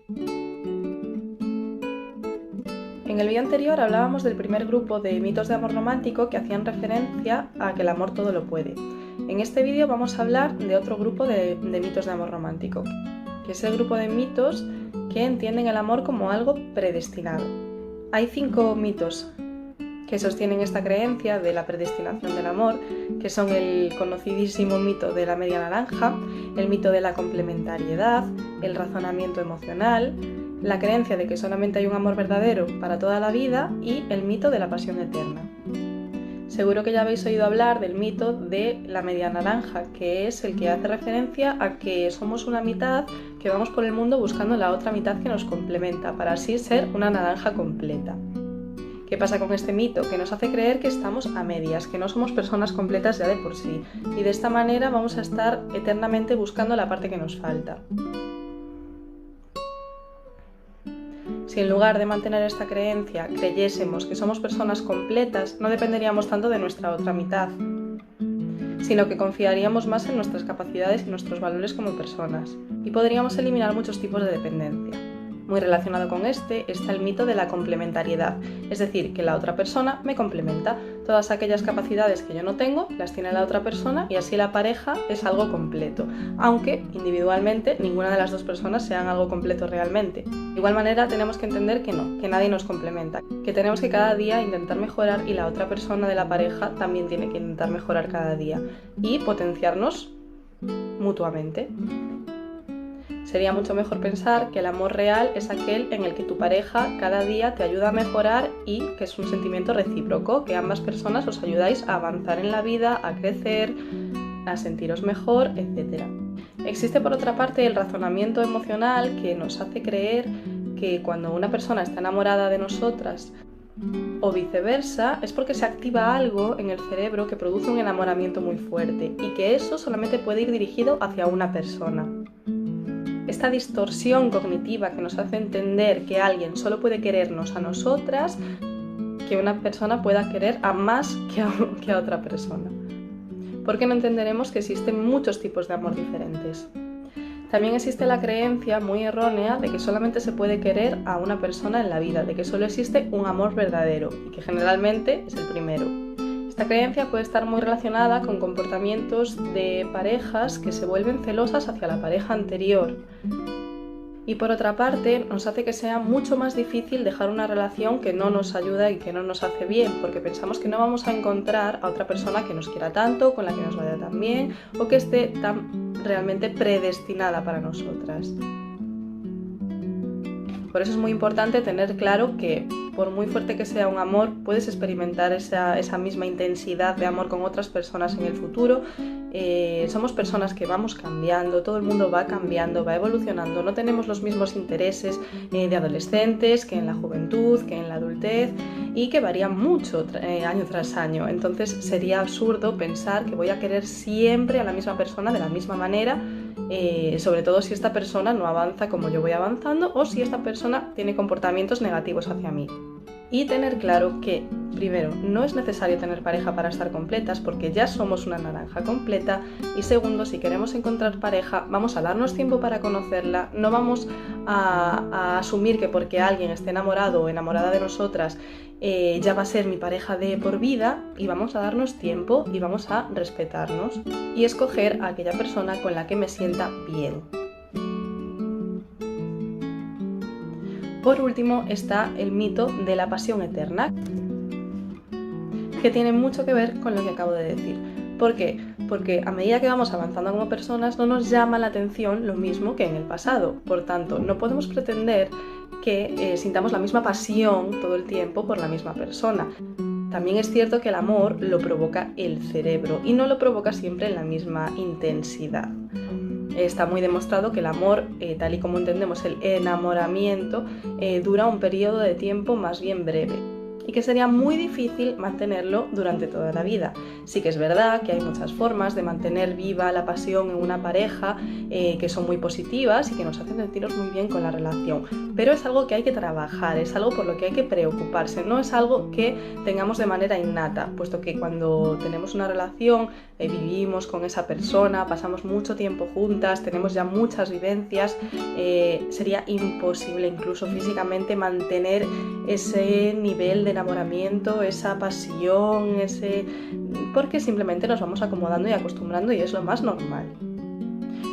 En el vídeo anterior hablábamos del primer grupo de mitos de amor romántico que hacían referencia a que el amor todo lo puede. En este vídeo vamos a hablar de otro grupo de mitos de amor romántico, que es el grupo de mitos que entienden el amor como algo predestinado. Hay 5 mitos que sostienen esta creencia de la predestinación del amor, que son el conocidísimo mito de la media naranja, el mito de la complementariedad, el razonamiento emocional, la creencia de que solamente hay un amor verdadero para toda la vida y el mito de la pasión eterna. Seguro que ya habéis oído hablar del mito de la media naranja, que es el que hace referencia a que somos una mitad que vamos por el mundo buscando la otra mitad que nos complementa, para así ser una naranja completa. ¿Qué pasa con este mito? Que nos hace creer que estamos a medias, que no somos personas completas ya de por sí, y de esta manera vamos a estar eternamente buscando la parte que nos falta. Si en lugar de mantener esta creencia creyésemos que somos personas completas, no dependeríamos tanto de nuestra otra mitad, sino que confiaríamos más en nuestras capacidades y nuestros valores como personas, y podríamos eliminar muchos tipos de dependencia. Muy relacionado con este está el mito de la complementariedad, es decir, que la otra persona me complementa. Todas aquellas capacidades que yo no tengo las tiene la otra persona y así la pareja es algo completo, aunque individualmente ninguna de las dos personas sean algo completo realmente. De igual manera tenemos que entender que no, que nadie nos complementa, que tenemos que cada día intentar mejorar y la otra persona de la pareja también tiene que intentar mejorar cada día y potenciarnos mutuamente. Sería mucho mejor pensar que el amor real es aquel en el que tu pareja cada día te ayuda a mejorar y que es un sentimiento recíproco, que ambas personas os ayudáis a avanzar en la vida, a crecer, a sentiros mejor, etc. Existe por otra parte el razonamiento emocional que nos hace creer que cuando una persona está enamorada de nosotras o viceversa, es porque se activa algo en el cerebro que produce un enamoramiento muy fuerte y que eso solamente puede ir dirigido hacia una persona. Esta distorsión cognitiva que nos hace entender que alguien solo puede querernos a nosotras, que una persona pueda querer a más que a otra persona. Porque no entenderemos que existen muchos tipos de amor diferentes. También existe la creencia muy errónea de que solamente se puede querer a una persona en la vida, de que solo existe un amor verdadero y que generalmente es el primero. Esta creencia puede estar muy relacionada con comportamientos de parejas que se vuelven celosas hacia la pareja anterior. Y por otra parte, nos hace que sea mucho más difícil dejar una relación que no nos ayuda y que no nos hace bien, porque pensamos que no vamos a encontrar a otra persona que nos quiera tanto, con la que nos vaya tan bien, o que esté tan realmente predestinada para nosotras. Por eso es muy importante tener claro que, por muy fuerte que sea un amor, puedes experimentar esa misma intensidad de amor con otras personas en el futuro. Somos personas que vamos cambiando, todo el mundo va cambiando, va evolucionando, no tenemos los mismos intereses de adolescentes que en la juventud, que en la adultez y que varían mucho año tras año. Entonces sería absurdo pensar que voy a querer siempre a la misma persona de la misma manera, sobre todo si esta persona no avanza como yo voy avanzando o si esta persona tiene comportamientos negativos hacia mí. Y tener claro que, primero, no es necesario tener pareja para estar completas porque ya somos una naranja completa, y segundo, si queremos encontrar pareja vamos a darnos tiempo para conocerla, no vamos a asumir que porque alguien esté enamorado o enamorada de nosotras ya va a ser mi pareja de por vida, y vamos a darnos tiempo y vamos a respetarnos y escoger a aquella persona con la que me sienta bien. Por último está el mito de la pasión eterna, que tiene mucho que ver con lo que acabo de decir. ¿Por qué? Porque a medida que vamos avanzando como personas no nos llama la atención lo mismo que en el pasado. Por tanto, no podemos pretender que sintamos la misma pasión todo el tiempo por la misma persona. También es cierto que el amor lo provoca el cerebro y no lo provoca siempre en la misma intensidad. Está muy demostrado que el amor, tal y como entendemos el enamoramiento, dura un periodo de tiempo más bien breve. y que sería muy difícil mantenerlo durante toda la vida. Sí que es verdad que hay muchas formas de mantener viva la pasión en una pareja que son muy positivas y que nos hacen sentirnos muy bien con la relación, pero es algo que hay que trabajar, es algo por lo que hay que preocuparse, no es algo que tengamos de manera innata, puesto que cuando tenemos una relación, vivimos con esa persona, pasamos mucho tiempo juntas, tenemos ya muchas vivencias, sería imposible incluso físicamente mantener ese nivel de enamoramiento, esa pasión, porque simplemente nos vamos acomodando y acostumbrando y es lo más normal.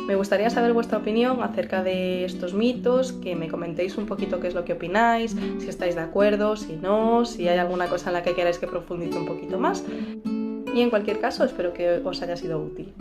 Me gustaría saber vuestra opinión acerca de estos mitos, que me comentéis un poquito qué es lo que opináis, si estáis de acuerdo, si no, si hay alguna cosa en la que queráis que profundice un poquito más. Y en cualquier caso, espero que os haya sido útil.